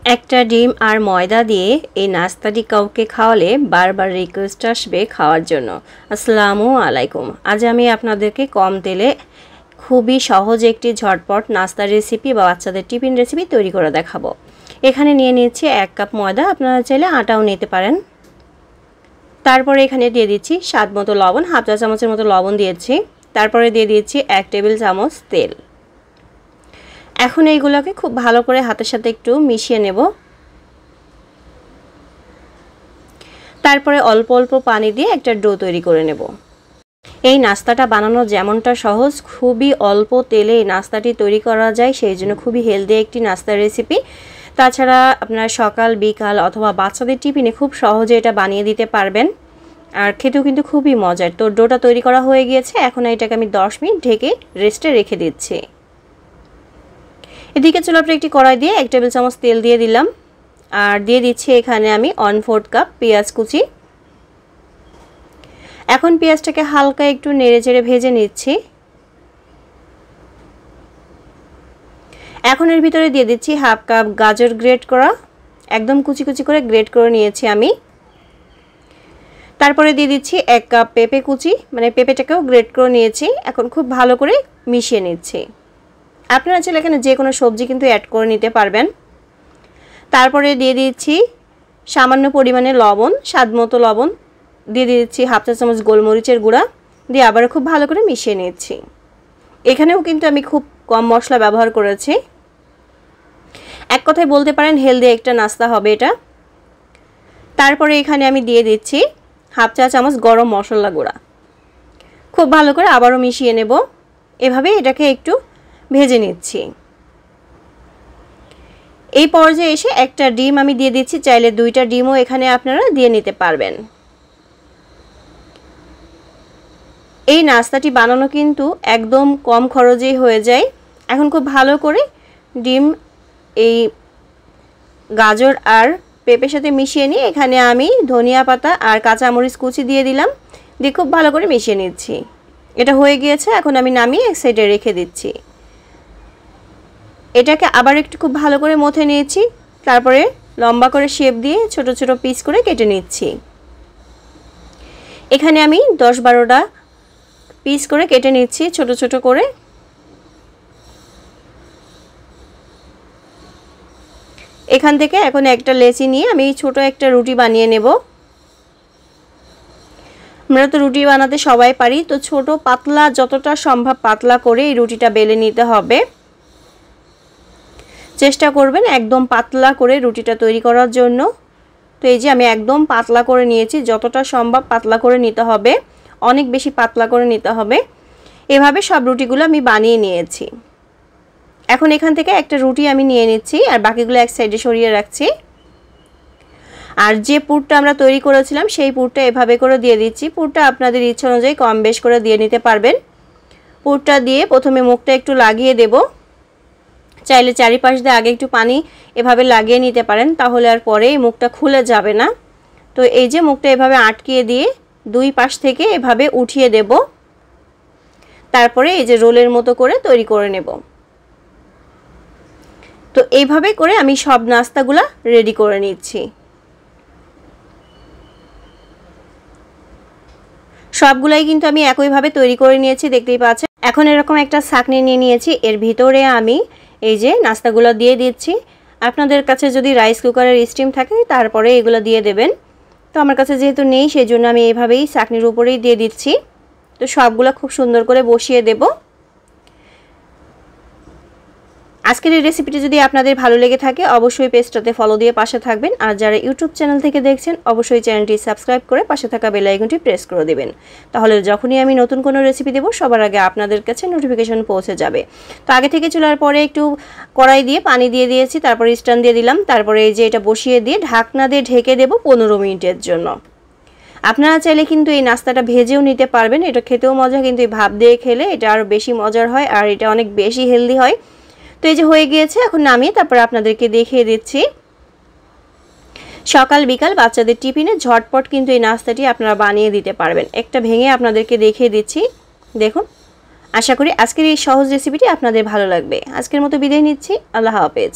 একটা ডিম আর ময়দা দিয়ে এই নাস্তাটি কাউকে খাওয়ালে বারবার রিকোয়েস্ট আসবে খাওয়ার জন্য। আসসালামু আলাইকুম। আজ আমি আপনাদেরকে কম তেলে খুবই সহজ একটি ঝটপট নাস্তার রেসিপি বা বাচ্চাদের টিফিন রেসিপি তৈরি করে দেখাবো। এখানে নিয়ে নিচ্ছি 1 কাপ ময়দা, আপনারা চাইলে আটাও নিতে পারেন। তারপরে এখানে দিয়ে দিচ্ছি স্বাদ মতো লবণ, হাফ চা চামচের মতো লবণ দিয়েছি। তারপরে দিয়ে দিচ্ছি 1 টেবিল চামচ তেল। এখন এইগুলোকে খুব ভালো করে হাতের সাথে একটু মিশিয়ে নেব। তারপরে অল্প অল্প পানি দিয়ে একটা ডো তৈরি করে নেব। এই নাস্তাটা বানানো যেমনটা সহজ, খুবই অল্প তেলে এই নাস্তাটি তৈরি করা যায়, সেই জন্য খুবই হেলদি একটি নাস্তার রেসিপি। তাছাড়া আপনার সকাল বিকাল অথবা বাচ্চাদের টিফিনে খুব সহজে এটা বানিয়ে দিতে পারবেন, আর খেতেও কিন্তু খুবই মজার। তো ডোটা তৈরি করা হয়ে গিয়েছে, এখন এটাকে আমি 10 মিনিট ঢেকে রেস্টে রেখে দিচ্ছি। এদিকে চুলার উপরে একটি কড়াই দিয়ে 1 টেবিল চামচ তেল দিয়ে দিলাম, আর দিয়ে দিচ্ছি এখানে আমি 1/4 কাপ পেঁয়াজ কুচি। এখন পেঁয়াজটাকে হালকা একটু নেড়েচেড়ে ভেজে নিচ্ছি। এখন এর ভিতরে দিয়ে দিচ্ছি হাফ কাপ গাজর গ্রেট করা, একদম কুচি কুচি করে গ্রেট করে নিয়েছি আমি। তারপরে দিয়ে দিচ্ছি 1 কাপ পেঁপে কুচি, মানে পেঁপেটাকেও গ্রেট করে নিয়েছি। এখন খুব ভালো করে মিশিয়ে নিচ্ছি। আপনারা চাইলে এখানে যে কোনো সবজি কিন্তু অ্যাড করে নিতে পারবেন। তারপরে দিয়ে দিচ্ছি সামান্য পরিমাণে লবণ, স্বাদ মতো লবণ দিয়ে দিচ্ছি, হাফ চা চামচ গোলমরিচের গুঁড়া দিয়ে আবার খুব ভালো করে মিশিয়ে নিচ্ছি। এখানেও কিন্তু আমি খুব কম মশলা ব্যবহার করেছি। এক কথায় বলতে পারেন হেলদি একটা নাস্তা হবে এটা। তারপরে এখানে আমি দিয়ে দিচ্ছি হাফ চা চামচ গরম মশলা গুঁড়া। খুব ভালো করে আবারও মিশিয়ে নেব। এভাবে এটাকে একটু ভেজে নিচ্ছি। এই পর্যায়ে এসে একটা ডিম আমি দিয়ে দিচ্ছি, চাইলে 2টা ডিমও এখানে আপনারা দিয়ে নিতে পারবেন। এই নাস্তাটি বানানো কিন্তু একদম কম খরচেই হয়ে যায়। এখন খুব ভালো করে ডিম এই গাজর আর পেঁপের সাথে মিশিয়ে নিয়ে এখানে আমি ধনিয়া পাতা আর কাঁচামরিচ কুচি দিয়ে দিলাম, দিয়ে খুব ভালো করে মিশিয়ে নিচ্ছি। এটা হয়ে গিয়েছে, এখন আমি নামিয়ে এক সাইডে রেখে দিচ্ছি। এটাকে আবার একটু খুব ভালো করে মথে নিয়েছি। তারপরে লম্বা করে শেপ দিয়ে ছোট ছোট পিস করে কেটে নিচ্ছি। এখানে আমি 10-12টা পিস করে কেটে নিচ্ছি ছোট ছোট করে। এখান থেকে এখন একটা লেচি নিয়ে আমি ছোট একটা রুটি বানিয়ে নেব। আমরা তো রুটি বানাতে সবাই পারি, তো ছোট পাতলা যতটা সম্ভব পাতলা করে এই রুটিটা বেলে নিতে হবে। চেষ্টা করবেন একদম পাতলা করে রুটিটা তৈরি করার জন্য। তো এই যে আমি একদম পাতলা করে নিয়েছি, যতটা সম্ভব পাতলা করে নিতে হবে, অনেক বেশি পাতলা করে নিতে হবে। এভাবে সব রুটিগুলো আমি বানিয়ে নিয়েছি। এখন এখান থেকে একটা রুটি আমি নিয়ে নিচ্ছি, আর বাকিগুলো এক সাইডে সরিয়ে রাখছি। আর যে পুরটা আমরা তৈরি করেছিলাম সেই পুরটা এভাবে করে দিয়ে দিচ্ছি। পুরটা আপনাদের ইচ্ছা অনুযায়ী কম বেশ করে দিয়ে নিতে পারবেন। পুরটা দিয়ে প্রথমে মুখটা একটু লাগিয়ে দেব। চাইলে চারিপাশ দিয়ে আগে একটু পানি এভাবে লাগিয়ে নিতে পারেন, তাহলে আর পরে এই মুখটা খুলে যাবে না। তো এই যে মুখটা এভাবে আটকিয়ে দিয়ে 2 পাশ থেকে এভাবে উঠিয়ে দেব। তারপরে এই যে রোলের মতো করে তৈরি করে নেব। তো এইভাবে করে আমি সব নাস্তাগুলা রেডি করে নিচ্ছি। সবগুলাই কিন্তু আমি একইভাবে তৈরি করে নিয়েছি, দেখতেই পাচ্ছেন। এখন এরকম একটা ছাঁকনি নিয়ে নিয়েছি, এর ভিতরে আমি এই যে নাস্তাগুলো দিয়ে দিচ্ছি। আপনাদের কাছে যদি রাইস কুকারের স্টিম থাকে তারপরে এগুলো দিয়ে দেবেন। তো আমার কাছে যেহেতু নেই, সেই জন্য আমি এইভাবেই ছাঁকনির উপরেই দিয়ে দিচ্ছি। তো সবগুলো খুব সুন্দর করে বসিয়ে দেব। আজকের এই রেসিপিটি যদি আপনাদের ভালো লেগে থাকে অবশ্যই পেজটাতে ফলো দিয়ে পাশে থাকবেন, আর যারা ইউটিউব চ্যানেল থেকে দেখছেন অবশ্যই চ্যানেলটি সাবস্ক্রাইব করে পাশে থাকা বেল আইকনটি প্রেস করে দেবেন। তাহলে যখনই আমি নতুন কোনো রেসিপি দেব সবার আগে আপনাদের কাছে নোটিফিকেশন পৌঁছে যাবে। তো আগে থেকে চুলার পরে একটু কড়াই দিয়ে পানি দিয়ে দিয়েছি, তারপরে স্ট্যান্ড দিয়ে দিলাম। তারপরে এই যে এটা বসিয়ে দিয়ে ঢাকনা দিয়ে ঢেকে দেব 15 মিনিটের জন্য। আপনারা চাইলে কিন্তু এই নাস্তাটা ভেজেও নিতে পারবেন, এটা খেতেও মজা, কিন্তু এই ভাপ দিয়ে খেলে এটা আরও বেশি মজার হয়, আর এটা অনেক বেশি হেলদি হয়। তো এই যে হয়ে গিয়েছে, এখন নামিয়ে তারপর আপনাদেরকে দেখিয়ে দিচ্ছি। সকাল বিকাল বাচ্চাদের টিফিনে ঝটপট কিন্তু এই নাস্তাটি আপনারা বানিয়ে দিতে পারবেন। একটা ভেঙে আপনাদেরকে দেখিয়ে দিচ্ছি, দেখুন। আশা করি আজকের এই সহজ রেসিপিটি আপনাদের ভালো লাগবে। আজকের মতো বিদায় নিচ্ছি, আল্লাহ হাফেজ।